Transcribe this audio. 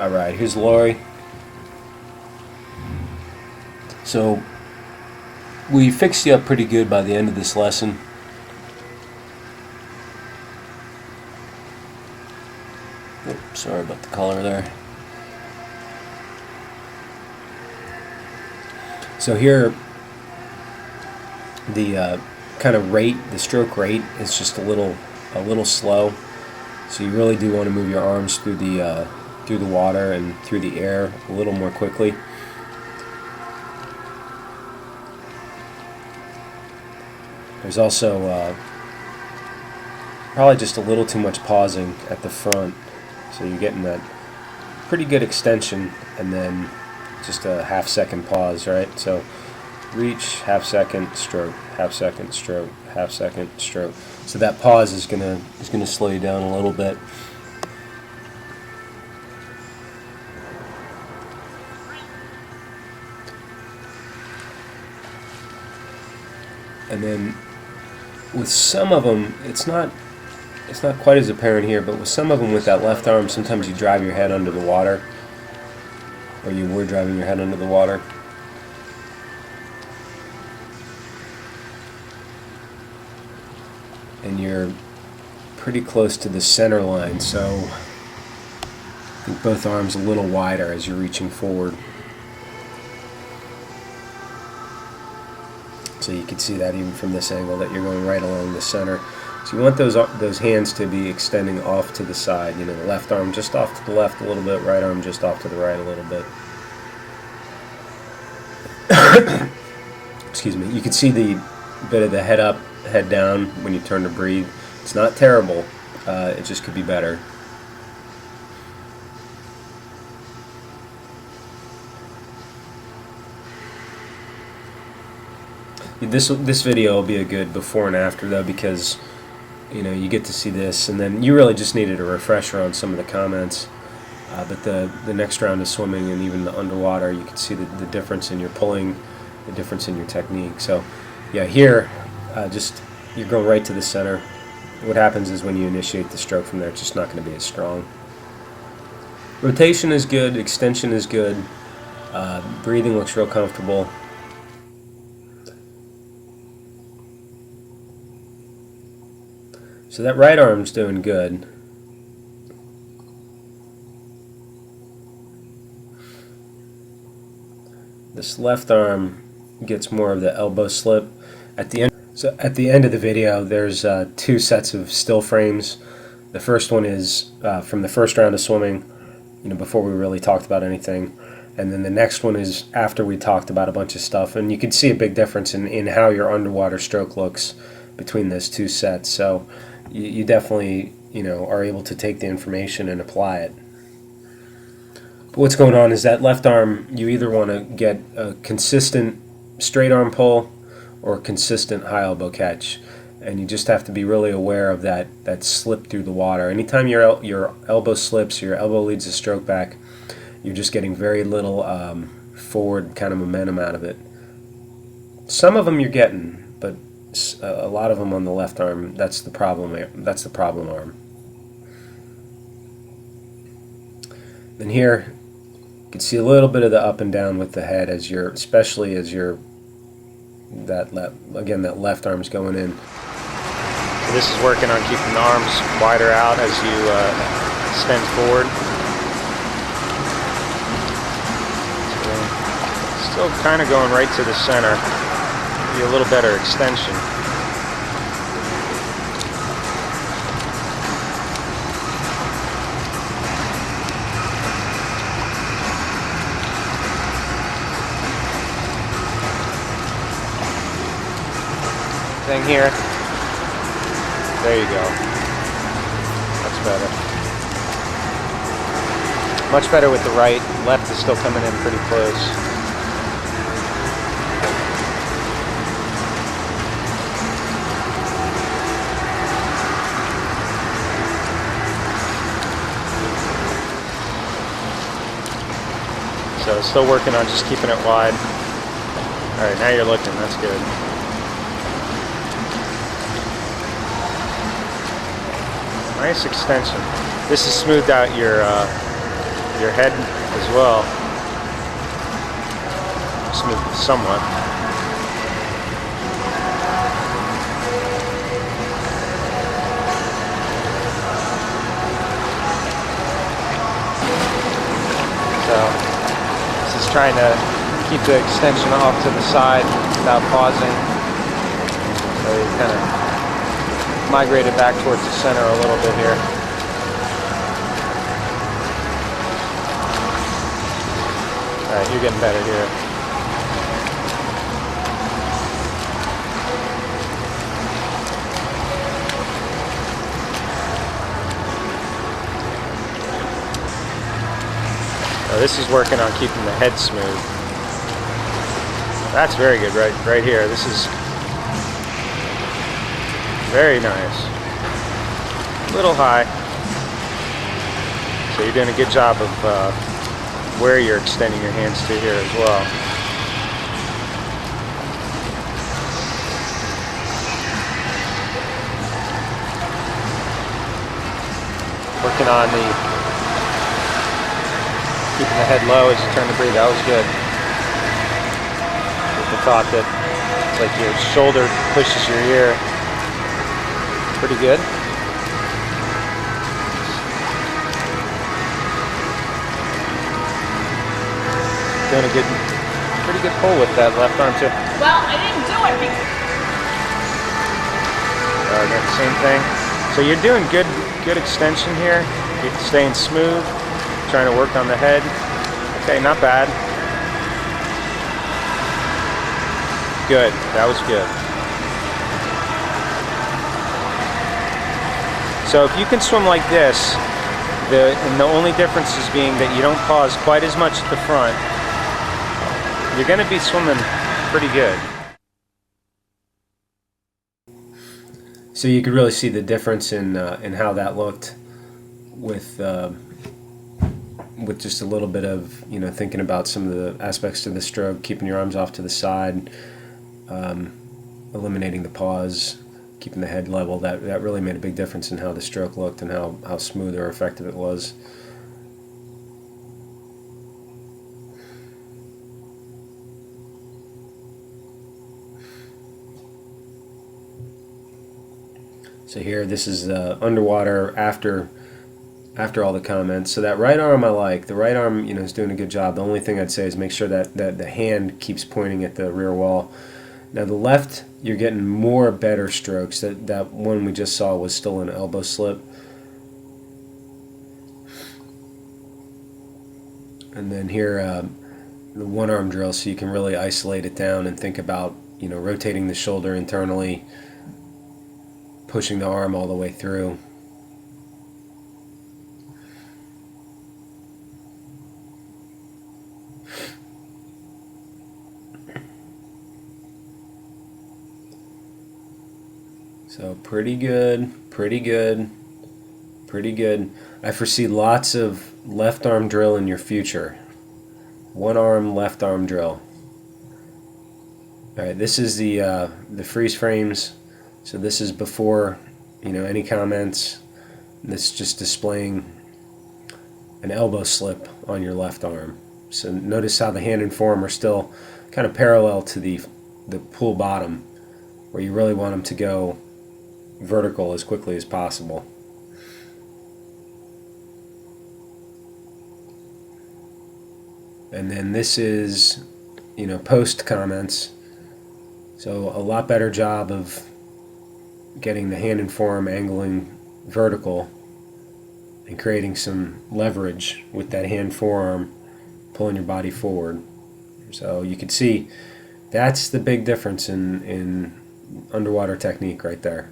Alright, here's Laurie. So, we fixed you up pretty good by the end of this lesson. Oops, sorry about the color there. So here, the kind of rate, the stroke rate is just a little slow. So you really do want to move your arms through the water and through the air a little more quickly. There's also probably just a little too much pausing at the front, so you're getting that pretty good extension and then just a half-second pause, right? So reach, half-second, stroke, half-second, stroke, half-second, stroke. So that pause is gonna slow you down a little bit. And then with some of them, it's not quite as apparent here, but with some of them with that left arm, sometimes you drive your head under the water, or you were driving your head under the water. And you're pretty close to the center line, so I think both arms a little wider as you're reaching forward. So you can see that even from this angle that you're going right along the center. So you want those hands to be extending off to the side. You know, the left arm just off to the left a little bit, right arm just off to the right a little bit. Excuse me. You can see the bit of the head up, head down when you turn to breathe. It's not terrible. It just could be better. This video will be a good before and after though, because you know you get to see this, and then you really just needed a refresher on some of the comments. But the next round of swimming and even the underwater, you can see the difference in your pulling, the difference in your technique. So yeah, here just you're going right to the center. What happens is when you initiate the stroke from there, it's just not going to be as strong. Rotation is good, extension is good, breathing looks real comfortable. So that right arm's doing good. This left arm gets more of the elbow slip at the end. So at the end of the video, there's 2 sets of still frames. The first one is from the first round of swimming, you know, before we really talked about anything, and then the next one is after we talked about a bunch of stuff. And you can see a big difference in how your underwater stroke looks between those 2 sets. So you definitely, you know, are able to take the information and apply it. But what's going on is that left arm, you either want to get a consistent straight arm pull or a consistent high elbow catch, and you just have to be really aware of that slip through the water. Anytime your elbow slips or your elbow leads the stroke back, you're just getting very little forward kind of momentum out of it. Some of them you're getting, but a lot of them on the left arm, that's the problem. That's the problem arm. And here you can see a little bit of the up and down with the head as you're, especially as you're that left arm's going in. So this is working on keeping the arms wider out as you extend forward. So still kind of going right to the center. Be a little better extension. Thing here. There you go. That's better. Much better with the right. Left is still coming in pretty close. So still working on just keeping it wide. Alright, now you're looking, that's good. Nice extension. This has smoothed out your your head as well. Smooth somewhat. So this is trying to keep the extension off to the side without pausing. So you kind of migrate it back towards the center a little bit here. Alright, you're getting better here. Now this is working on keeping the head smooth. That's very good right here. This is very nice. A little high. So you're doing a good job of where you're extending your hands to here as well. Working on keeping the head low as you turn to breathe. That was good. With the thought that it's like your shoulder pushes your ear. Pretty good. Doing a pretty good pull with that left arm too. Well, I didn't do it because... Again, same thing. So you're doing good extension here. You're staying smooth, trying to work on the head. Okay, not bad. Good, that was good. So if you can swim like this, and the only difference is being that you don't pause quite as much at the front, you're going to be swimming pretty good. So you could really see the difference in how that looked with just a little bit of thinking about some of the aspects of the stroke, keeping your arms off to the side, eliminating the pause, keeping the head level. That really made a big difference in how the stroke looked and how smooth or effective it was. So here, this is underwater after all the comments. So that right arm I like. The right arm, is doing a good job. The only thing I'd say is make sure that the hand keeps pointing at the rear wall. Now the left, you're getting more better strokes. That one we just saw was still an elbow slip. And then here, the one arm drill, so you can really isolate it down and think about, rotating the shoulder internally, pushing the arm all the way through. So pretty good, pretty good, pretty good. I foresee lots of left arm drill in your future. One arm, left arm drill. All right, this is the freeze frames. So this is before, any comments. This is just displaying an elbow slip on your left arm. So notice how the hand and forearm are still kind of parallel to the pool bottom, where you really want them to go vertical as quickly as possible. And then this is, post comments. So a lot better job of getting the hand and forearm angling vertical and creating some leverage with that hand forearm, pulling your body forward. So you can see that's the big difference in underwater technique right there.